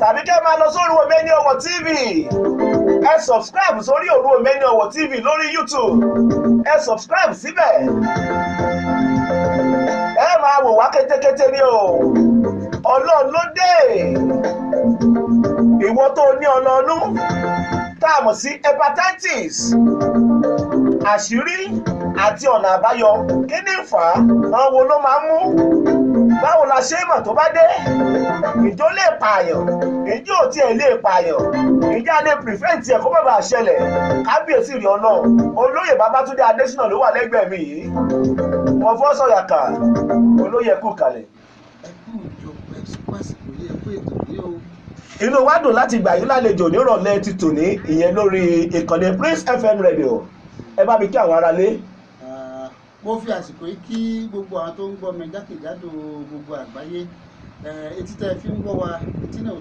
tàbí kẹ́ máa lọ sórí Omeni Owo TV. Ẹ subscribe sórí Omeni Owo TV lórí YouTube. Ẹ subscribe síbẹ̀. Ẹ máa wò wá kétékété ní o. Ọlọ́run ló dé. Ìwọ tó ní ọlọ́ọ̀nù tá a mọ̀ sí hepatitis. Àṣírí àti ọ̀nà àbáyọ kí ni fà á? Àwọn wo ló máa ń mú? Báwo la ṣe mọ̀ tó bá dé? Ìjọ lè pààyàn, ìjọ ò tiẹ̀ lè pààyàn, ìjà lè prevent ẹ̀ kó má bàa ṣẹlẹ̀. Kábíyèsí rí Ọlọ́run, olóyè Babátúndé Adésínà ló wà lẹ́gbẹ̀ẹ́ mi yìí. Wọ́n fọ́ sọ̀yà kà, olóyè kù kalẹ̀. Inú wa dùn láti gbà yín lálejò nírọ̀lẹ́ ti tòní ìyẹn lórí ìkànnì Prince FM Radio. Ẹ bá mi kí àwọn aráalé. Mo fi àsìkò yìí kí gbogbo àwọn tó ń gbọ́ mi jákèjádò gbogbo àgbáyé. Etí tẹ́ fi ń gbọ́ wa, etí náà kò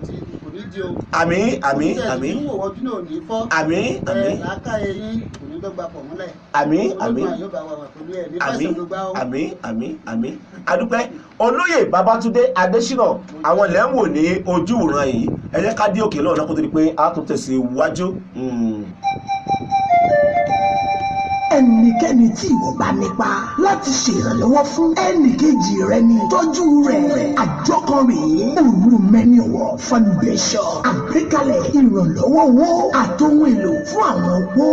ní di o. Àmín, àmín, àmín. Etí tẹ́ fi ń wò ojú náà ò ní fọ́. Àmín, àmín. Làákàyè yín kò ní dọ́gba pọ̀ múlẹ̀. Àmín, àmín. Olóògùn àyọ̀bá wa pẹ̀lú ẹ̀ ní fásitì ló gbá o. Àmín, àmín, àmín. Adúpẹ́ olóyè Babátúndé Adésínà àwọn ilẹ̀ ń wò ní ojú ìran yìí. Ẹ jẹ́ ká dé òkè lọ́nà kó tó di pé a tún tẹ̀síwájú. Ẹnikẹ́ni tí ìwọ bá nípa láti ṣèrànlọ́wọ́ fún ẹnìkejì rẹ ní tọ́jú rẹ̀. Àjọ kan rèé Omeni Owo Foundation àgbékalẹ̀ ìrànlọ́wọ́ owó àtohun èlò fún àwọn opó.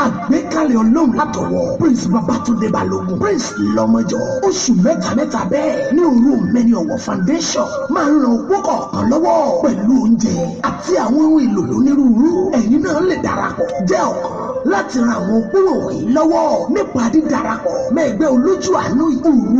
Àgbékalẹ̀ Ọlọ́run látọwọ́ Prince Babátúndé Balógun Prince Lọ́mọjọ. Oṣù mẹ́ta bẹ́ẹ̀ ní Omeni Owo Foundation máa ń ran opó kọ̀ọ̀kan lọ́wọ́ pẹ̀lú oúnjẹ àti àwọn ohun èlò lónírúurú. Ẹ̀yin náà lè darapọ̀ jẹ́ ọ̀kan láti ran àwọn opó wọ̀nyí lọ́wọ́ nípa dídarapọ̀ mẹ́gbẹ́ olójú àánú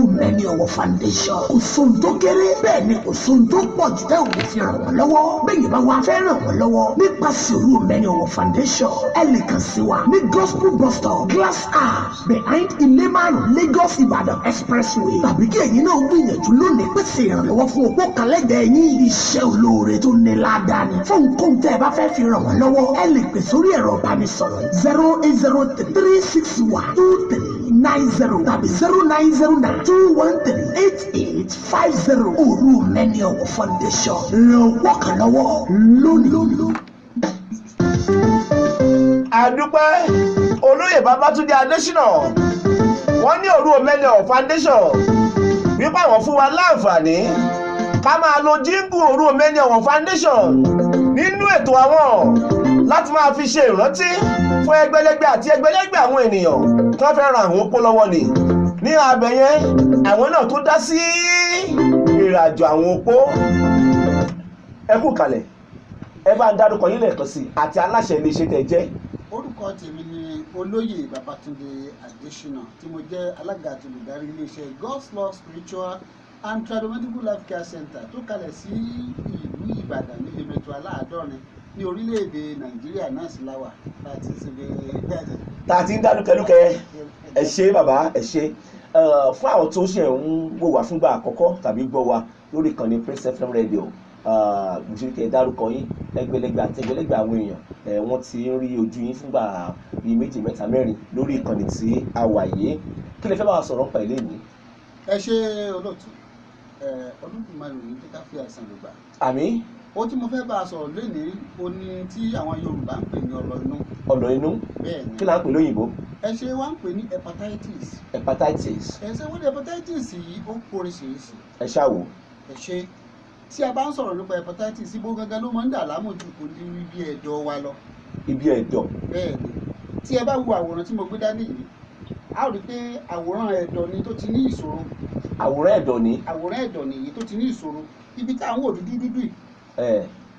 Omeni Owo Foundation. Kò sóhun tó kéré bẹ́ẹ̀ ni kò sóhun tó pọ̀ jù tẹ́ òun fi ràn wọ́n lọ́wọ́. Bẹ́ẹ̀ni bá wá fẹ́ ràn wọ́n lọ́wọ́ nípasẹ̀ Omeni Owo Foundation ẹ lè kàn sí wa ní Gospel Bus Stop Glass House behind Ileman Lagos Ibadan Expressway. Tàbí kí ẹ̀yin náà gbìyànjú lónìí pèsè ìrànlọ́wọ́ fún opó kan lẹ́gbẹ̀ẹ́ yín. Iṣẹ́ olóore tó ní ládàá ni. Fún nǹkan tẹ́ ẹ bá fẹ́ fi ràn wọ́n lọ́wọ́ ẹ lè pè sórí ẹ̀rọ ìbánisọ̀rọ̀ 0803-361-2390 tàbí 0909-213-8850. Omeni Owo Foundation ràn wọ́n kan lọ́wọ́ lónìí. Adúpẹ́ olóyè Babátúndé Adésínà wọ́n ní Omeni Owo Foundation wípé àwọn fún wa láǹfààní ká máa lo jíǹgù Omeni Owo Foundation nínú ètò àwọn láti máa fi ṣe ìrántí fún ẹgbẹ̀lẹ́gbẹ̀ àti ẹgbẹ̀lẹ́gbẹ̀ àwọn ènìyàn tó fẹ́ ran àwọn opó lọ́wọ́ ni. Ní abẹ yẹn àwọn náà tó dá sí ìrìnàjò àwọn opó. Ẹ kú kalẹ̀, ẹ bá ń dárúkọ yín lẹ́ẹ̀kan sí àti aláṣẹ iléeṣẹ́ tẹ́ jẹ́. Orúkọ tèmi ni olóyè Babátúndé Adésínà tí mo jẹ́ alága àti olùdarí iléeṣẹ́ God's Law Spiritual and Tradomedical Life Care Center tó kalẹ̀ sí ìlú Ìbàdàn ní Ìmẹ̀tọ́ Aláàdọ́rin ní orílẹ̀-èdè Nàìjíríà náà sí láwà láti ṣe tá a ti ń dá lúkẹ́lúkẹ́. Ẹ ṣé bàbá, ẹ ṣé. Fún àwọn tó ṣe ń wò wá fúngbà àkọ́kọ́ tàbí gbọ́ wa lórí ìkànnì Prince FM Radio, mo ṣe kẹ́ dárúkọ yín ẹgbẹ̀lẹ́gbẹ̀ àti ẹgbẹ̀lẹ́gbẹ̀ àwọn èèyàn wọ́n ti ń rí ojú yín fúngbà bíi 2, 3, 4 lórí ìkànnì tí a wà yìí. Kí lẹ fẹ́ bá wa sọ̀rọ̀ pa ilé yìí? Ẹ ṣé olóòtú, Olódùmarè ní kíkà fi àìsàn ló gbà. Àmín. Ó tí mo fẹ́ bá a sọ̀rọ̀ lénìí ó ní tí àwọn Yorùbá ń pè ní ọlọ inú. Ọlọ inú? Bẹ́ẹ̀ni. Kí là ń pè lóyìnbó? Ẹ ṣe wá ń pè ní hepatitis. Hepatitis. Ẹ ṣe wọ́n ní hepatitis yìí ó poríṣiríṣi. Ẹ ṣáà wò. Ẹ ṣe tí a bá ń sọ̀rọ̀ nípa hepatitis ibo gangan ló máa ń dà láàmú ju kò ní ibi ẹ̀dọ̀ wa lọ. Ibi ẹ̀dọ̀. Bẹ́ẹ̀ni, tí ẹ bá wo àwòrán tí mo gbé dání yìí a ó rí pé àwòrán ẹ̀dọ̀ ni tó ti ní ìṣòro. Àwòrán ẹ̀dọ̀ ni. Àwòrán ẹ̀dọ̀ nìyí tó ti ní ìṣòro. Ibi tá à ń wò dúdú yìí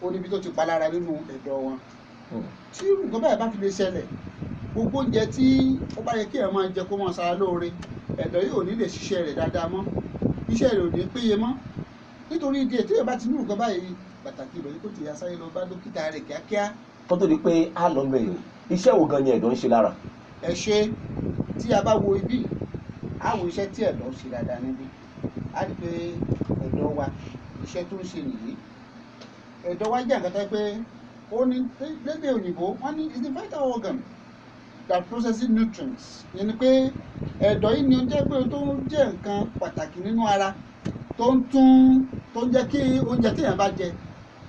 ó níbi tó ti palára nínú ẹ̀dọ̀ wọn. Tí nǹkan báyìí bá fi lè ṣẹlẹ̀ gbogbo oúnjẹ tí ó bá yẹ kí ẹ máa jẹ kó máa ṣara lóore ẹ̀dọ̀ yìí ò ní lè ṣiṣẹ́ rẹ̀ dáadáa mọ́, iṣẹ́ rẹ̀ ò ní péye mọ́. Nítorí ìdí ètò ìbá ti ní nǹkan báyìí pàtàkì ìròyìn kò ti yasáré lọ bá dókítà rẹ̀ kíákíá. Kó tó di pé a lọ bẹ̀rẹ̀ iṣẹ́ wo gan ni ẹ̀dọ̀ ń ṣe lára? Ẹ ṣe tí a bá wo ibi a wo iṣẹ́ tí ẹ̀dọ̀ ń ṣe dáadáa níbí a rí pé ẹ̀dọ̀ wa iṣẹ́ tó ń ṣe nìyí. Ẹ̀dọ̀ wa jẹ́ nǹkan tó pé ó ní lédè òyìnbó wọ́n ní is the vital organ that processes nutrients. Yẹn ni pé ẹ̀dọ̀ yìí ni ó jẹ́ pé tó ń jẹ́ nǹkan pàtàkì nínú ara tó ń jẹ́ kí oúnjẹ téèyàn bá jẹ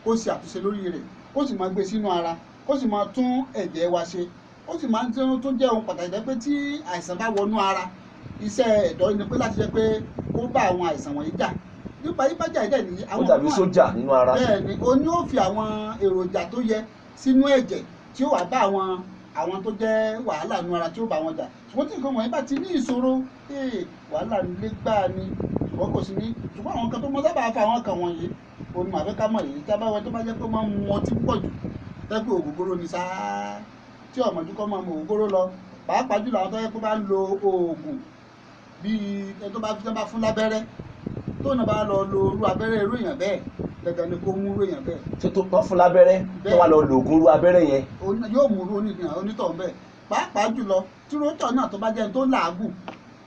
kó ṣe àtúnṣe lórí rẹ̀, kó sì máa gbé sínú ara, kó sì máa tún ẹ̀jẹ̀ wa ṣe. Ó sì máa ń tó jẹ́ ohun pàtàkì jẹ́ pé tí àìsàn bá wọnú ara, iṣẹ́ ẹ̀dọ̀ ni pé láti jẹ́ pé kó bá àwọn àìsàn wọ̀nyí jà. Nípa yíbájà ìdẹ̀ nìyí ó dàbí sójà nínú ara. bẹ́ẹ̀ ni o ní ó fi àwọn èròjà tó yẹ sínú ẹ̀jẹ̀ tí ó wà bá àwọn tó jẹ́ wàhálà nínú ara tí ó bá wọn jà. Ṣùgbọ́n tí nǹkan wọ̀nyí bá ti ní ìṣòro, wàhálà nílé gbáà ni, ṣùgbọ́n kò sí ní. Ṣùgbọ́n àwọn kan tó mọ sábà fa àwọn kan wọ̀nyí òun màá fẹ́ ká mọ̀ yìí, tí a bá wọ tó bá jẹ́ pé ó máa ń mu ọtí pọ̀ jù, tẹ́gbẹ́ ògógóró ni sáá, tí ọ̀mọ̀jú kọ́ máa mu ògógóró lọ, pàápàá jùlọ àwọn tó yẹ kó bá ń lo oògùn bíi ẹni tó bá fún lábẹ́rẹ́, tó náà bá lọ lo irú abẹ́rẹ́ irú èèyàn bẹ́ẹ̀, dandan ni kó mú irú èèyàn bẹ́ẹ̀. ṣé tó tọ́ fún lábẹ́rẹ́ tó wà lọ lo oògùn irú abẹ́rẹ́ yẹn. Yóò mú irú onítọ̀ bẹ́ẹ̀, pàápàá jùlọ tí rótọ̀ náà tó bá jẹ́ tó làágùn,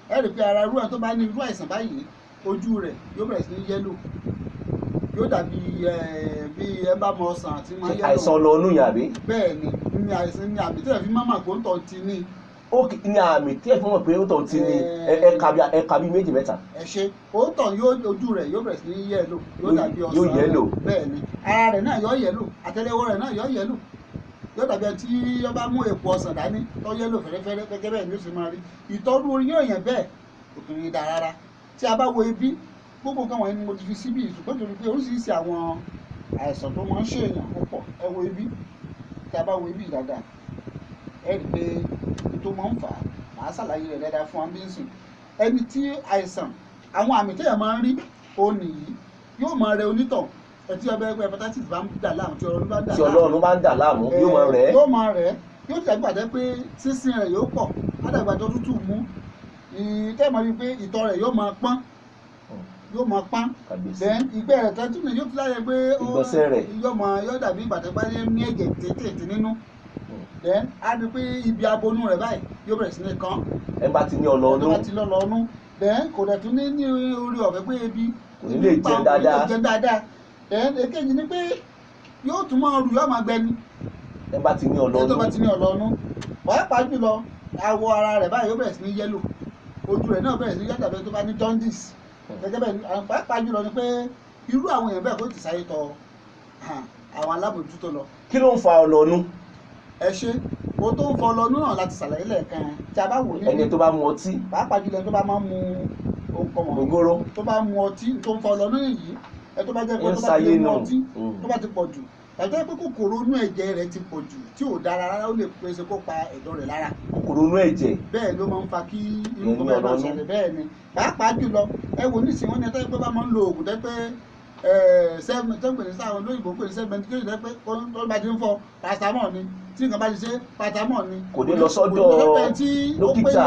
ẹ rí i pé ara irú ẹ̀ tó bá ní irú àìsàn báyìí, ojú rẹ̀ yóò bẹ̀rẹ̀ sí ní yẹ́lò, yóò dàbí bí ẹ bá mọ ọsàn àti máa yẹ́lò. àìsàn lọ inú yàn àbí. bẹ́ẹ̀ ni àìsàn ní àmì tí ẹ fi máma kó ń tọ́ ti ní. ó ní àmì tí ẹ fi mọ̀ pé ó tọ̀ ti ní ẹ̀ka bíi méjì mẹ́ta. ẹ ṣe òótọ́ ojú rẹ̀ yóò bẹ̀rẹ̀ sí ní yẹ́lò, yóò dàbí ọsàn. yóò yẹ́lò. bẹ́ẹ̀ ni ara rẹ̀ náà yóò yẹ́lò, àtẹ́lẹwọ́ rẹ̀ náà yóò yẹ́lò, yóò dàbí ẹni tí yóò bá mú èpo ọsàn dání tó yẹ́lò fẹ́rẹ́fẹ́rẹ́ gẹ́gẹ́ bẹ́ẹ̀ ni ó sì máa rí. ìtọ́jú orí yóò yẹn bẹ́ẹ̀ kò kì í da rárá. tí a bá wo ibi gbogbo nǹkan wọ̀nyí ni mo ti fi síbi ìṣùgbọ́n torí pé oríṣiríṣi àwọn àìsàn tó máa ń ṣe èèyàn púpọ̀. ẹ wo ibi, tí a bá wo ibi dáadáa, ẹ rí i pé tó máa ń fà á, màá ṣàlàyé rẹ̀ dáadáa fún ambínsìn. ẹni tí àìsàn, àwọn àmì téèyàn máa ń rí òun nìyí, yóò máa rẹ onítọ̀. ẹtí ọbẹ̀ hepatitis bá ń dà láàmú, tí Ọlọ́run bá ń dà láàmú, yóò máa rẹ̀ ẹ́. yóò máa rẹ̀ ẹ́, yóò ti àgbàdẹ pé sísìn rẹ̀ yóò pọ̀, àdàgbà tó tútù mú, tẹ́ẹ̀mọ́ rí i pé ìtọ̀ rẹ̀ yóò máa pọ́n, then ìgbẹ́ rẹ̀ tẹ́tí ni yóò fi láyé pé ìgbọ̀nsẹ̀ rẹ̀ yóò dàbí ìgbàdẹ bá ní ẹ̀jẹ̀ tètè nínú, then á rí i pé ibi abonú rẹ̀ báyìí yóò bẹ̀rẹ̀ sí ní kán. ẹ bá ti ní ọlọ́ọ̀nù, then kò dẹ̀ tún ní orí ọ̀fẹ́ pé ebi kò ní lè jẹ dáadáa. then èkejì ni pé yóò tún máa rù, yóò máa gbẹni. ẹ bá ti ní ọlọ́ọ̀nù, pàápàá jùlọ awọ ara rẹ̀ báyìí yóò bẹ̀rẹ̀ sí ní yẹ́lò, ojú rẹ̀ náà bẹ̀rẹ̀ sí ní yàtọ̀ bẹ́ẹ̀ tó bá ní jaundice. gẹ́gẹ́ bẹ́ẹ̀ pàápàá jùlọ ni pé irú àwọn èèyàn bẹ́ẹ̀ kó ti sáré tọ àwọn alábòjútó lọ. kí ló ń fa ọlọ́ọ̀nù? ẹ ṣe o tó ń fa ọlọ́ọ̀nù náà láti ṣàlàyé lẹ́ẹ̀kan, tí a bá wò ní ẹni tó bá mu ọtí, pàápàá jùlọ tó bá máa ń mu ògógóró, tó bá mu ọtí tó ń fa ọlọ́ọ̀nù yìí, ẹ tó bá jẹ́ pé tó bá ti mu ọtí tó bá ti pọ̀ jù, tàbí pé kòkòrò inú ẹ̀jẹ̀ rẹ̀ ti pọ̀ jù tí ò dára rárá, ó lè pèsè kó pa ẹ̀dọ̀ rẹ̀ lára. kòkòrò inú ẹ̀jẹ̀ bẹ́ẹ̀ ló máa ń fa kí irú tó bẹ́ẹ̀ náà ṣẹlẹ̀. bẹ́ẹ̀ ni pàápàá jùlọ ẹ wò ní ìsìn wọn ni ẹ tẹ́ pé bá máa ń lo oògùn tẹ́ pé tẹ́gbẹ̀rẹ̀ sáwọn olóyìnbó pè ní sẹ́gbẹ̀ntì kí ló dẹ́ pé tó bá ti ń fọ paracetamol ni, tí nǹkan bá ti ṣe paracetamol ni, kò ní lọ sọ́dọ̀ dókítà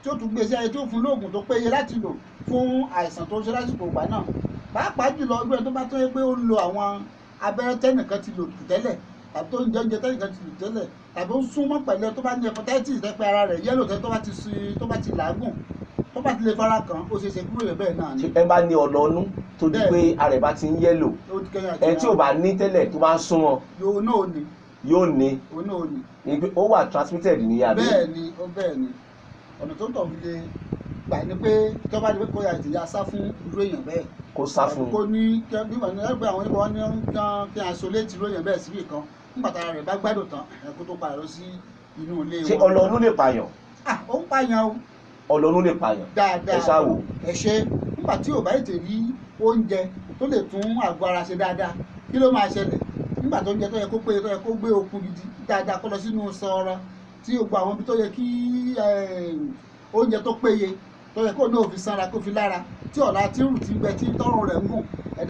tí ó tún gbé sí ayé tí ó fún lóògùn tó péye láti lò fún àìsàn tó ń ṣe lásìkò ìgbà náà. pàápàá jùlọ ọdún ẹ tó bá tó yẹ pé ó ń lo àwọn abẹ́rẹ́ tẹ́nìkan ti lò tẹ́lẹ̀, tàbí tó ń jẹ oúnjẹ tẹ́nìkan ti lò tẹ́lẹ̀, tàbí ó ń súnmọ́ pẹ̀lú ẹ tó bá ní hepatitis tẹ́ pé ara rẹ̀ yẹ́lò tẹ́ tó bá ti làágùn, tó bá ti lè fara kan, ó ṣe é ṣe kúrò rẹ̀ bẹ́ẹ̀ náà ni. ẹ bá ní ọlọ́ọ̀nù tó di pé ara ẹ̀ bá ti ń yẹ́lò, ẹ tí ò bá ní tẹ́lẹ̀ tó bá ń súnmọ́ yóò ní ó wà transmitted ní abẹ́. bẹ́ẹ̀ ni ọ̀nà tó tọ̀ fi lè gbà ní pé tó bá di pé kó yà ìtìyà sá fún irú èèyàn bẹ́ẹ̀, kó sá fún un. kó ní bí wọ́n ní ẹgbẹ́ àwọn oníbọn ní kí a isolate irú èèyàn bẹ́ẹ̀ síbì kan, nígbà tára rẹ̀ bá gbádùn tán ẹ̀kú tó padà lọ sí inú ilé wọn. ṣé ọlọ́ọ̀nù lè pààyàn? ó ń pààyàn o. ọlọ́ọ̀nù lè pààyàn dáadáa. ẹ ṣáà wò. ẹ ṣe nígbà tí ò bá ètè rí oúnjẹ tó lè tún àgọ́ ara ṣe dáadáa, kí ló máa ṣẹlẹ̀? nígbà tó ń jẹ tó yẹ kó péye, tó yẹ kó gbé okun gidi dáadáa kó lọ sínú sọọrọ, tí gbogbo àwọn ibi tó yẹ kí oúnjẹ tó péye tó yẹ kó ní òfin sanra kó fi lára, tí ọ̀la tí rù ti gbẹ tí tọrùn rẹ̀ ń gùn